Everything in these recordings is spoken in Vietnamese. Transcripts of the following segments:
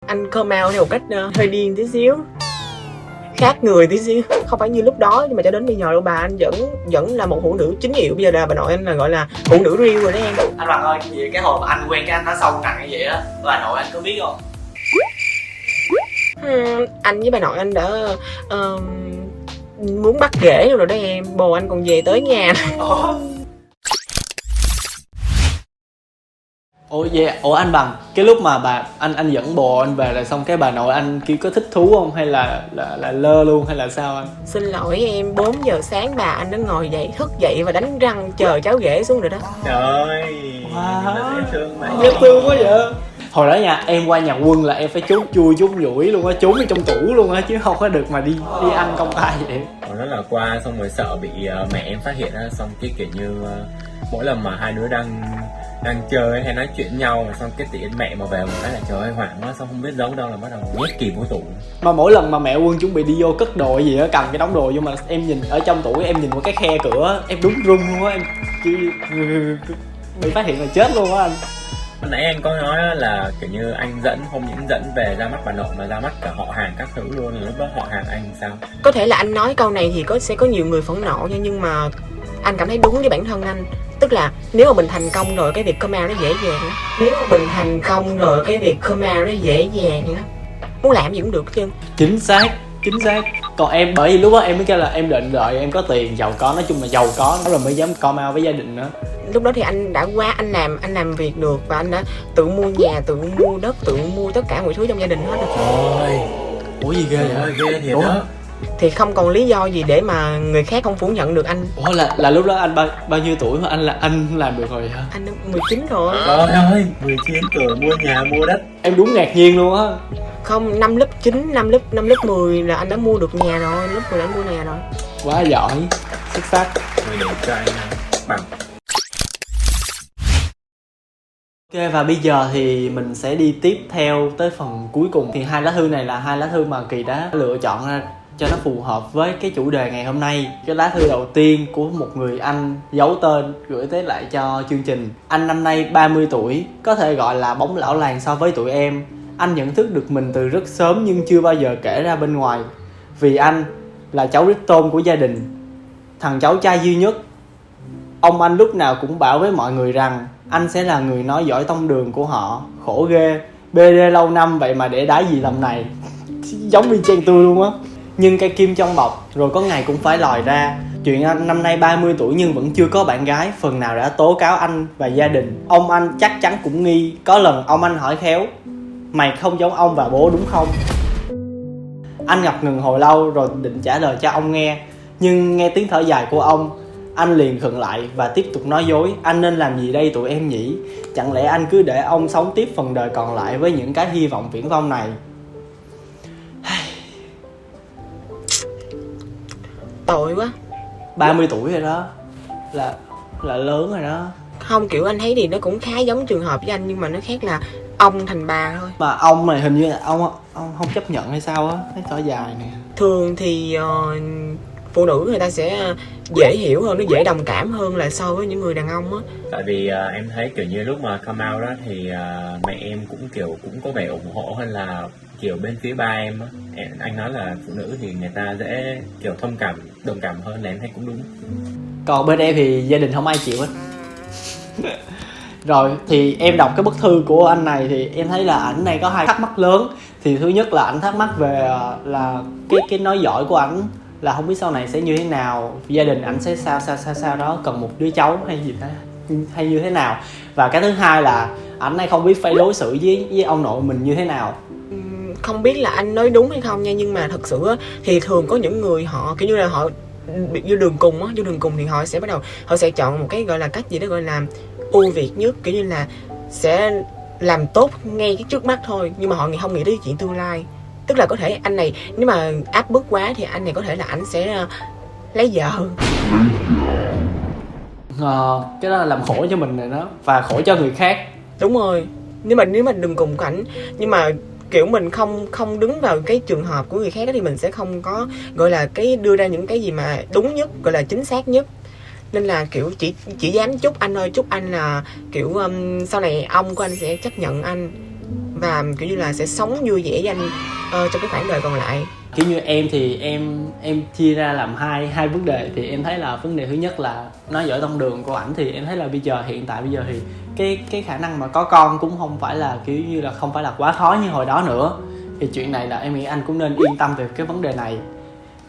anh come out theo một cách hơi điên tí xíu, khác người tí xíu, không phải như lúc đó nhưng mà cho đến bây giờ đâu bà, anh vẫn là một phụ nữ chính hiệu. Bây giờ là bà nội anh là gọi là phụ nữ real rồi đó em. Anh Bằng ơi, vì cái hồi mà anh quen cái anh nó sâu nặng như vậy á, bà nội anh có biết không? Anh với bà nội anh đã muốn bắt ghẻ rồi đó em. Bồ anh còn về tới nhà. Ủa anh Bằng, cái lúc mà anh dẫn bồ anh về rồi xong cái bà nội anh kia có thích thú không, hay là lơ luôn, hay là sao anh? Xin lỗi em, 4 giờ sáng bà anh đã ngồi dậy, thức dậy và đánh răng chờ cháu ghẻ xuống rồi đó. Trời ơi, dễ thương mà. Dễ thương quá vậy. Hồi đó nha, em qua nhà Quân là em phải trốn chui trốn nhủi luôn á, trốn ở trong tủ luôn á, chứ không có được mà đi ăn công khai vậy. Hồi đó là qua xong rồi sợ bị mẹ em phát hiện á, xong cái kiểu như mỗi lần mà hai đứa đang chơi hay nói chuyện nhau mà xong cái tiện mẹ mà về một cái là trời ơi hoảng quá, xong không biết giấu đâu là bắt đầu nhét kìm vô tủ. Mà mỗi lần mà mẹ Quân chuẩn bị đi vô cất đồ gì á, cầm cái đống đồ vô mà em nhìn ở trong tủ, em nhìn qua cái khe cửa, em đúng run luôn á, em bị phát hiện là chết luôn á anh. Hồi nãy anh có nói là kiểu như anh dẫn, không những dẫn về ra mắt bà nội mà ra mắt cả họ hàng các thứ luôn, là lúc đó họ hàng anh sao? Có thể là anh nói câu này thì sẽ có nhiều người phẫn nộ nha, nhưng mà anh cảm thấy đúng với bản thân anh. Tức là nếu mà mình thành công rồi cái việc come out nó dễ dàng lắm. Nếu mà mình thành công rồi cái việc come out nó dễ dàng lắm. Muốn làm gì cũng được chứ. Chính xác. Còn em, bởi vì lúc đó em mới kêu là em định đợi em có tiền, giàu có, nói chung là giàu có rồi mới dám come out với gia đình nữa. Lúc đó thì anh đã quá, anh làm việc được và anh đã tự mua nhà, tự mua đất, tự mua tất cả mọi thứ trong gia đình hết rồi. Trời ơi. Ủa gì ghê vậy? Ghê thiệt đó. Thì không còn lý do gì để mà người khác không phủ nhận được anh. Ủa là lúc đó anh bao nhiêu tuổi mà anh làm được rồi hả? Anh đã 19 rồi. Trời ơi, 19 tuổi mua nhà mua đất. Em đúng ngạc nhiên luôn á. Không, năm lớp 9, năm lớp 10 là anh đã mua được nhà rồi, lớp 10 là anh mua nhà rồi. Quá giỏi, xuất sắc. Người để cho anh bằng. Ok, và bây giờ thì mình sẽ đi tiếp theo tới phần cuối cùng. Thì 2 lá thư này là 2 lá thư mà Kỳ đã lựa chọn ra cho nó phù hợp với cái chủ đề ngày hôm nay. Cái lá thư đầu tiên của một người anh giấu tên gửi tới lại cho chương trình. Anh năm nay 30 tuổi, có thể gọi là bóng lão làng so với tụi em. Anh nhận thức được mình từ rất sớm nhưng chưa bao giờ kể ra bên ngoài. Vì anh là cháu đích tôn của gia đình, thằng cháu trai duy nhất. Ông anh lúc nào cũng bảo với mọi người rằng anh sẽ là người nói giỏi tông đường của họ. Khổ ghê, BD lâu năm vậy mà để đái gì tầm này. Giống y chang tôi luôn á. Nhưng cây kim trong bọc rồi có ngày cũng phải lòi ra. Chuyện anh năm nay 30 tuổi nhưng vẫn chưa có bạn gái, phần nào đã tố cáo anh và gia đình. Ông anh chắc chắn cũng nghi. Có lần ông anh hỏi khéo: mày không giống ông và bố đúng không? Anh ngập ngừng hồi lâu rồi định trả lời cho ông nghe, nhưng nghe tiếng thở dài của ông, anh liền khựng lại và tiếp tục nói dối. Anh nên làm gì đây tụi em nhỉ? Chẳng lẽ anh cứ để ông sống tiếp phần đời còn lại với những cái hy vọng viển vông này? Tội quá. 30 tuổi rồi đó, là lớn rồi đó. Không, kiểu anh thấy thì nó cũng khá giống trường hợp với anh, nhưng mà nó khác là ông thành bà thôi. Mà ông này hình như là ông không chấp nhận hay sao á, thấy thở dài nè. Thường thì phụ nữ người ta sẽ dễ hiểu hơn, nó dễ đồng cảm hơn là so với những người đàn ông á. Tại vì em thấy kiểu như lúc mà come out đó thì mẹ em cũng kiểu cũng có vẻ ủng hộ hơn là kiểu bên phía ba em á. Anh nói là phụ nữ thì người ta dễ kiểu thông cảm, đồng cảm hơn, là em thấy cũng đúng. Còn bên em thì gia đình không ai chịu hết. Rồi thì em đọc cái bức thư của anh này thì em thấy là ảnh này có 2 thắc mắc lớn. Thì thứ nhất là ảnh thắc mắc về là cái nói giỏi của ảnh, là không biết sau này sẽ như thế nào, gia đình ảnh sẽ sao đó, cần một đứa cháu hay gì thế, hay như thế nào. Và cái thứ hai là ảnh này không biết phải đối xử với ông nội mình như thế nào. Không biết là anh nói đúng hay không nha, nhưng mà thật sự á, thì thường có những người họ kiểu như là họ bị vô đường cùng á, vô đường cùng thì họ sẽ bắt đầu, họ sẽ chọn một cái gọi là cách gì đó gọi là ưu việt nhất, kiểu như là sẽ làm tốt ngay cái trước mắt thôi, nhưng mà họ không nghĩ đến chuyện tương lai. Tức là có thể anh này nếu mà áp bức quá thì anh này có thể là anh sẽ lấy vợ. Cái đó là làm khổ cho mình rồi đó, và khổ cho người khác. Đúng rồi, nếu mà đừng cùng cảnh, nhưng mà kiểu mình không đứng vào cái trường hợp của người khác đó thì mình sẽ không có gọi là cái đưa ra những cái gì mà đúng nhất, gọi là chính xác nhất. Nên là kiểu chỉ dám chúc anh thôi, chúc anh là kiểu sau này ông của anh sẽ chấp nhận anh và kiểu như là sẽ sống vui vẻ với anh trong cái khoảng đời còn lại. Kiểu như em thì em chia ra làm hai vấn đề. Thì em thấy là vấn đề thứ nhất là nói giỏi tông đường của ảnh, thì em thấy là hiện tại bây giờ thì cái khả năng mà có con cũng không phải là kiểu như là không phải là quá khó như hồi đó nữa. Thì chuyện này là em nghĩ anh cũng nên yên tâm về cái vấn đề này.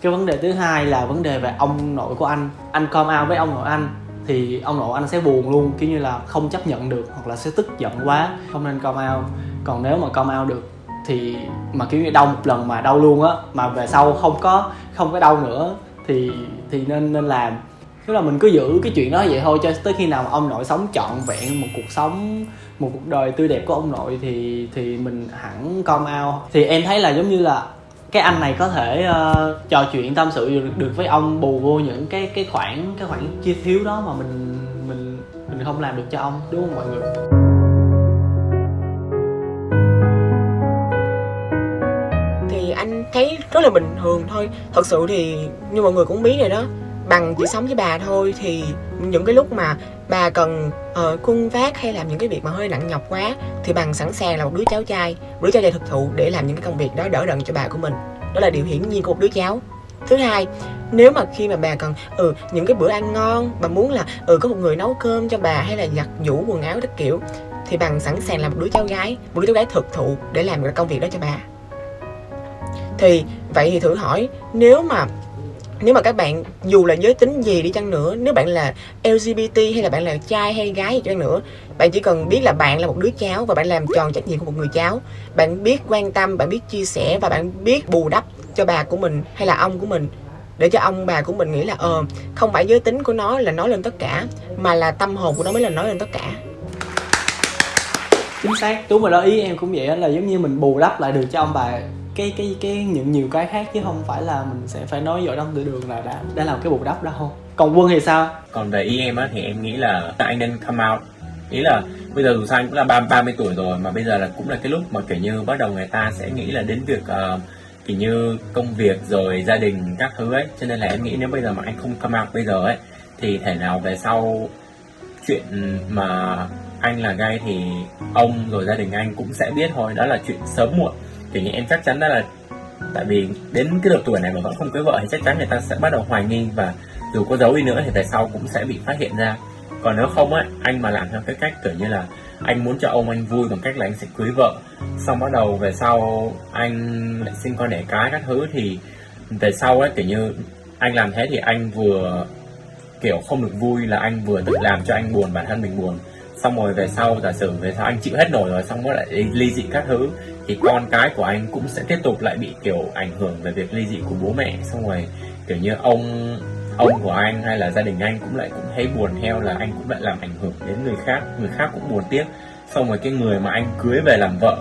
Cái vấn đề thứ hai là vấn đề về ông nội của anh come out với ông nội anh thì ông nội anh sẽ buồn luôn, kiểu như là không chấp nhận được hoặc là sẽ tức giận quá, không nên come out. Còn nếu mà come out được thì mà kiểu như đau một lần mà đau luôn á, mà về sau không có đau nữa thì nên làm. Tức là mình cứ giữ cái chuyện đó vậy thôi cho tới khi nào mà ông nội sống trọn vẹn một cuộc đời tươi đẹp của ông nội thì mình hẳn come out. Thì em thấy là giống như là cái anh này có thể trò chuyện tâm sự được với ông, bù vô những cái khoản chi thiếu đó mà mình không làm được cho ông, đúng không mọi người? Thì anh thấy rất là bình thường thôi. Thật sự thì như mọi người cũng biết rồi đó, bằng chỉ sống với bà thôi thì những cái lúc mà bà cần khuân vác hay làm những cái việc mà hơi nặng nhọc quá thì bằng sẵn sàng là một đứa cháu trai thực thụ để làm những cái công việc đó đỡ đần cho bà của mình. Đó là điều hiển nhiên của một đứa cháu. Thứ hai, nếu mà khi mà bà cần những cái bữa ăn ngon, bà muốn là có một người nấu cơm cho bà hay là giặt giũ quần áo các kiểu, thì bằng sẵn sàng là một đứa cháu gái thực thụ để làm cái công việc đó cho bà. Thì vậy thì thử hỏi, nếu mà các bạn dù là giới tính gì đi chăng nữa, nếu bạn là LGBT hay là bạn là trai hay gái gì chăng nữa, bạn chỉ cần biết là bạn là một đứa cháu và bạn làm tròn trách nhiệm của một người cháu. Bạn biết quan tâm, bạn biết chia sẻ và bạn biết bù đắp cho bà của mình hay là ông của mình, để cho ông bà của mình nghĩ là không phải giới tính của nó là nói lên tất cả, mà là tâm hồn của nó mới là nói lên tất cả. Chính xác, đúng rồi đó, ý em cũng vậy đó, là giống như mình bù đắp lại được cho ông bà cái những nhiều cái khác, chứ không phải là mình sẽ phải nói giỏi đông từ đường là đã làm cái bù đắp đó không. Còn Quân thì sao? Còn về ý em á thì em nghĩ là anh nên come out. Ý là bây giờ dù sao anh cũng là 30 tuổi rồi, mà bây giờ là cũng là cái lúc mà kiểu như bắt đầu người ta sẽ nghĩ là đến việc kiểu như công việc rồi gia đình các thứ ấy, cho nên là em nghĩ nếu bây giờ mà anh không come out bây giờ ấy thì thể nào về sau chuyện mà anh là gay thì ông rồi gia đình anh cũng sẽ biết thôi, đó là chuyện sớm muộn. Kiểu như em chắc chắn đó là tại vì đến cái độ tuổi này mà vẫn không cưới vợ thì chắc chắn người ta sẽ bắt đầu hoài nghi, và dù có giấu đi nữa thì về sau cũng sẽ bị phát hiện ra. Còn nếu không á, anh mà làm theo cái cách kiểu như là anh muốn cho ông anh vui bằng cách là anh sẽ cưới vợ, xong bắt đầu về sau anh lại sinh con đẻ cái các thứ, thì về sau ấy kiểu như anh làm thế thì anh vừa kiểu không được vui, là anh vừa tự làm cho anh buồn, bản thân mình buồn. Xong rồi về sau giả sử về sau anh chịu hết nổi rồi, xong rồi lại ly dị các thứ, thì con cái của anh cũng sẽ tiếp tục lại bị kiểu ảnh hưởng về việc ly dị của bố mẹ. Xong rồi kiểu như ông của anh hay là gia đình anh cũng thấy buồn theo, là anh cũng lại làm ảnh hưởng đến người khác cũng buồn tiếc. Xong rồi cái người mà anh cưới về làm vợ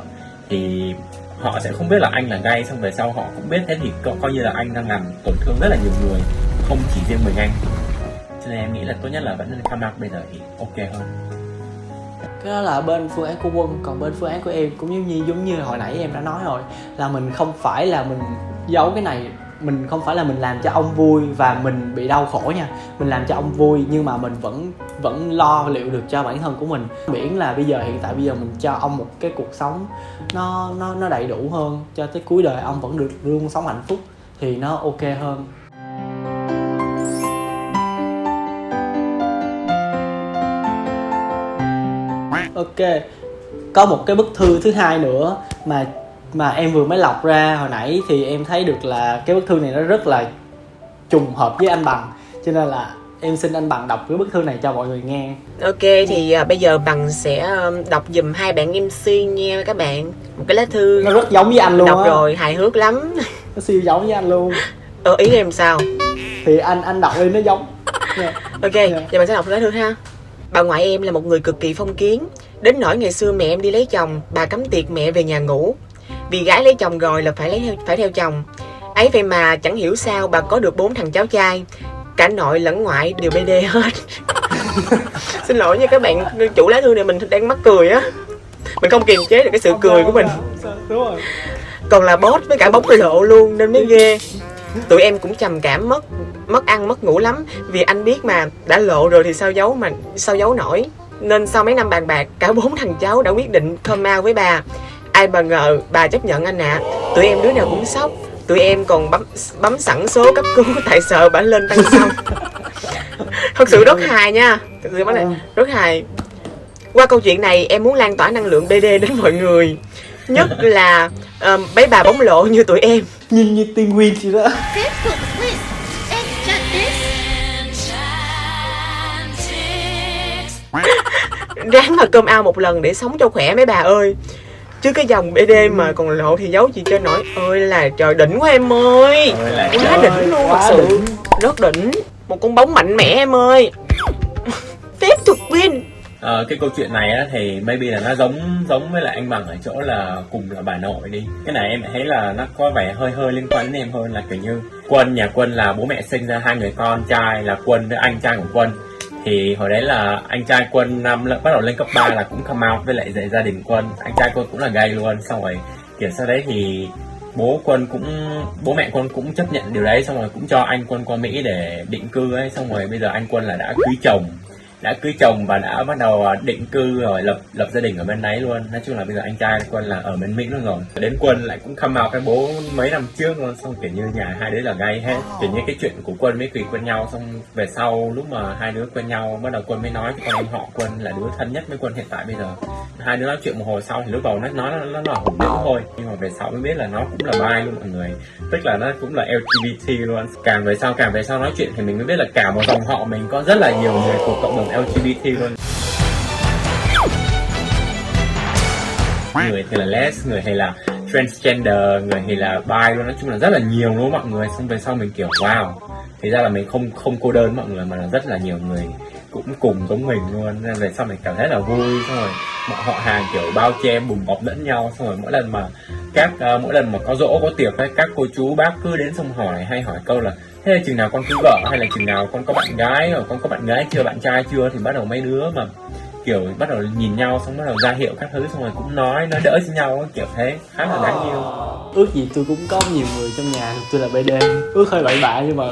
thì họ sẽ không biết là anh là gay, xong về sau họ cũng biết, thế thì coi như là anh đang làm tổn thương rất là nhiều người, không chỉ riêng mình anh. Cho nên em nghĩ là tốt nhất là vẫn nên come out bây giờ thì ok hơn. Cái đó là bên phương án của Quân. Còn bên phương án của em cũng giống như hồi nãy em đã nói rồi, là mình không phải là mình giấu cái này, mình không phải là mình làm cho ông vui và mình bị đau khổ nha. Mình làm cho ông vui nhưng mà mình vẫn lo liệu được cho bản thân của mình. Miễn là hiện tại bây giờ mình cho ông một cái cuộc sống nó đầy đủ hơn, cho tới cuối đời ông vẫn được luôn sống hạnh phúc thì nó ok hơn. Ok, có một cái bức thư thứ hai nữa mà em vừa mới lọc ra hồi nãy, thì em thấy được là cái bức thư này nó rất là trùng hợp với anh Bằng, cho nên là em xin anh Bằng đọc cái bức thư này cho mọi người nghe. Ok, thì bây giờ Bằng sẽ đọc giùm hai bạn MC nha các bạn. Một cái lá thư Nó rất giống với anh luôn á. Đọc rồi, hài hước lắm. Nó siêu giống với anh luôn. Ý em sao? Thì anh đọc đi, nó giống. Ok, giờ mình sẽ đọc lá thư ha. Bà ngoại em là một người cực kỳ phong kiến, đến nỗi ngày xưa mẹ em đi lấy chồng, bà cấm tiệc mẹ về nhà ngủ. Vì gái lấy chồng rồi là phải theo chồng. Ấy vậy mà chẳng hiểu sao bà có được 4 thằng cháu trai, cả nội lẫn ngoại đều BD hết. Xin lỗi nha các bạn, chủ lá thư này mình đang mắc cười á. Mình không kiềm chế được cái sự cười của mình. Đúng rồi. Còn là boss với cả bóng lộ luôn nên mới ghê. Tụi em cũng trầm cảm mất ăn mất ngủ lắm, vì anh biết mà, đã lộ rồi thì sao giấu nổi. Nên sau mấy năm bàn bạc, cả 4 thằng cháu đã quyết định come out với bà. Ai mà ngờ bà chấp nhận anh ạ. Tụi em đứa nào cũng sốc. Tụi em còn bấm sẵn số cấp cứu tại sợ bà lên tăng xong. Thật sự rất hài nha. Thật sự rất hài. Qua câu chuyện này em muốn lan tỏa năng lượng BD đến mọi người. Nhất là mấy bà bóng lộ như tụi em. Như tiên nguyên gì đó. Ráng mà cơm ao một lần để sống cho khỏe mấy bà ơi. Chứ cái dòng BD mà còn lộ thì giấu gì cho nổi. Ơi là trời, đỉnh quá em ơi. Quá đỉnh luôn, thật sự rất đỉnh. Một con bóng mạnh mẽ em ơi. Phép thuật win. Cái câu chuyện này á, thì maybe là nó giống với lại anh Bằng ở chỗ là cùng là bà nội đi. Cái này em thấy là nó có vẻ hơi liên quan đến em hơn, là kiểu như nhà Quân là bố mẹ sinh ra hai người con trai là Quân với anh trai của Quân. Thì hồi đấy là anh trai Quân bắt đầu lên cấp 3 là cũng come out với lại gia đình Quân. Anh trai Quân cũng là gay luôn. Xong rồi kiểu sau đấy thì bố mẹ Quân cũng chấp nhận điều đấy. Xong rồi cũng cho anh Quân qua Mỹ để định cư ấy. Xong rồi bây giờ anh Quân là đã cưới chồng và đã bắt đầu định cư rồi, lập gia đình ở bên đấy luôn. Nói chung là bây giờ anh trai Quân là ở bên Mỹ luôn rồi. Đến Quân lại cũng come out cái bố mấy năm trước luôn. Xong kiểu như nhà hai đứa là gay hết. Kiểu như cái chuyện của Quân với Kỳ quen nhau, xong về sau lúc mà hai đứa quen nhau bắt đầu Quân mới nói cho con em họ Quân là đứa thân nhất với Quân hiện tại bây giờ. Hai đứa nói chuyện một hồi sau thì lúc đầu nó là hùng nữ thôi, nhưng mà về sau mới biết là nó cũng là bi luôn mọi người, tức là nó cũng là LGBT luôn. Càng về sau nói chuyện thì mình mới biết là cả một dòng họ mình có rất là nhiều người thuộc cộng đồng LGBT luôn. Người thì là les, người hay là transgender, người thì là bi luôn, nói chung là rất là nhiều luôn mọi người. Xong về sau mình kiểu wow, thì ra là mình không cô đơn mọi người, mà là rất là nhiều người cũng cùng giống mình luôn. Nên về sau mình cảm thấy là vui. Xong rồi mọi họ hàng kiểu bao che bùm bọc lẫn nhau. Xong rồi mỗi lần mà có giỗ có tiệc ấy, các cô chú bác cứ đến xong hỏi câu là thế là chừng nào con cưới vợ, hay là chừng nào con có bạn gái, hoặc con có bạn gái chưa, bạn trai chưa. Thì bắt đầu mấy đứa mà kiểu bắt đầu nhìn nhau, xong bắt đầu ra hiệu các thứ, xong rồi cũng nói đỡ cho nhau, kiểu thế khá là đáng yêu. Ước gì tôi cũng có nhiều người trong nhà, tôi là BD. Ước hơi bậy bạ nhưng mà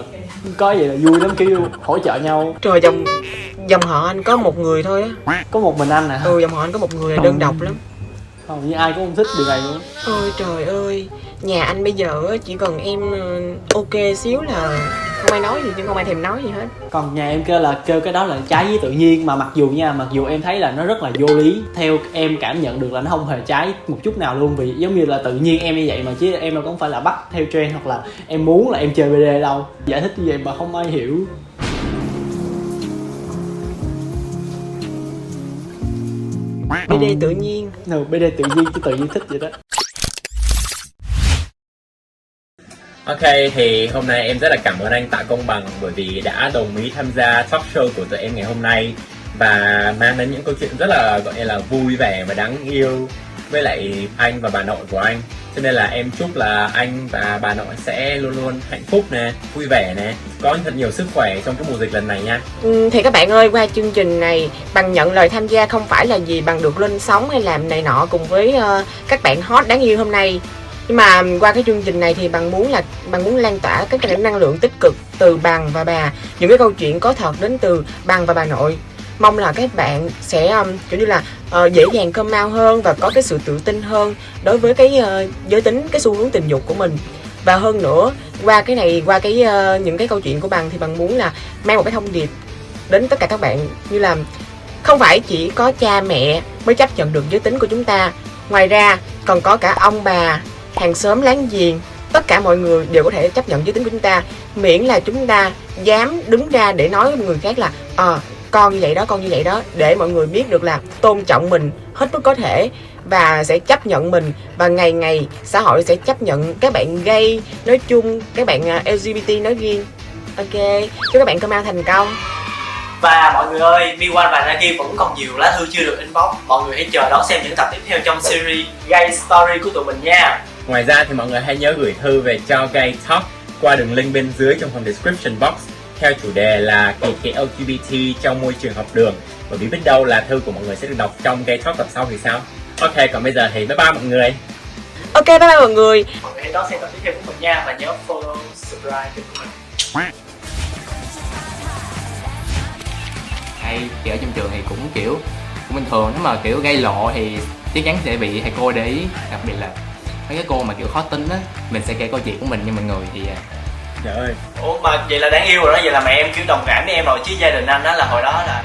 có vậy là vui lắm, kiểu hỗ trợ nhau. Trời, dòng họ anh có một người thôi á. Có một mình anh à? Dòng họ anh có một người là đơn độc lắm. Không, như ai cũng không thích điều này luôn. Ôi trời ơi, nhà anh bây giờ chỉ cần em ok xíu là không ai nói gì, chứ không ai thèm nói gì hết. Còn nhà em kêu cái đó là trái với tự nhiên, mà mặc dù em thấy là nó rất là vô lý, theo em cảm nhận được là nó không hề trái một chút nào luôn. Vì giống như là tự nhiên em như vậy mà, chứ em đâu có phải là bắt theo trend hoặc là em muốn là em chơi BD đâu. Giải thích như vậy mà không ai hiểu. BD tự nhiên. BD tự nhiên chứ tự nhiên thích vậy đó. Ok, thì hôm nay em rất là cảm ơn anh Tạ Công Bằng bởi vì đã đồng ý tham gia talk show của tụi em ngày hôm nay và mang đến những câu chuyện rất là gọi là vui vẻ và đáng yêu với lại anh và bà nội của anh. Cho nên là em chúc là anh và bà nội sẽ luôn luôn hạnh phúc nè, vui vẻ nè, có thật nhiều sức khỏe trong cái mùa dịch lần này nha. Thì các bạn ơi, qua chương trình này Bằng nhận lời tham gia không phải là gì Bằng được lên sóng hay làm này nọ cùng với các bạn hot đáng yêu hôm nay. Nhưng mà qua cái chương trình này thì Bằng muốn lan tỏa cái năng lượng tích cực từ Bằng và bà, những cái câu chuyện có thật đến từ Bằng và bà nội. Mong là các bạn sẽ kiểu như là dễ dàng come out hơn và có cái sự tự tin hơn đối với cái giới tính, cái xu hướng tình dục của mình. Và hơn nữa, qua những cái câu chuyện của Bằng thì Bằng muốn là mang một cái thông điệp đến tất cả các bạn, như là không phải chỉ có cha mẹ mới chấp nhận được giới tính của chúng ta, ngoài ra còn có cả ông bà, hàng xóm láng giềng, tất cả mọi người đều có thể chấp nhận giới tính của chúng ta, miễn là chúng ta dám đứng ra để nói với người khác là con như vậy đó, để mọi người biết được là tôn trọng mình hết mức có thể và sẽ chấp nhận mình, và ngày ngày xã hội sẽ chấp nhận các bạn gay nói chung, các bạn LGBT nói riêng. Ok, chúc các bạn come out thành công. Và mọi người ơi, Mi1 và Nagi vẫn còn nhiều lá thư chưa được inbox. Mọi người hãy chờ đón xem những tập tiếp theo trong series Gay Story của tụi mình nha. Ngoài ra thì mọi người hãy nhớ gửi thư về cho Gay Talk qua đường link bên dưới trong phần description box theo chủ đề là kỳ thị LGBT trong môi trường học đường, bởi vì biết đâu là thư của mọi người sẽ được đọc trong Gay Talk tập sau thì sao. Ok, còn bây giờ thì bye bye mọi người. Ok, bye bye mọi người. Mọi người hãy đón xem tập tiếp theo của mình nha, và nhớ follow, subscribe kênh của mình. Hay thì ở trong trường thì cũng kiểu cũng bình thường. Nếu mà kiểu gây lộ thì chắc chắn sẽ bị thầy cô để ý, đặc biệt là mấy cái cô mà kiểu khó tính á, mình sẽ kể câu chuyện của mình cho mọi người thì Trời ơi, Ủa mà vậy là đáng yêu rồi đó, vậy là mẹ em kiểu đồng cảm với em rồi, chứ gia đình anh đó là hồi đó là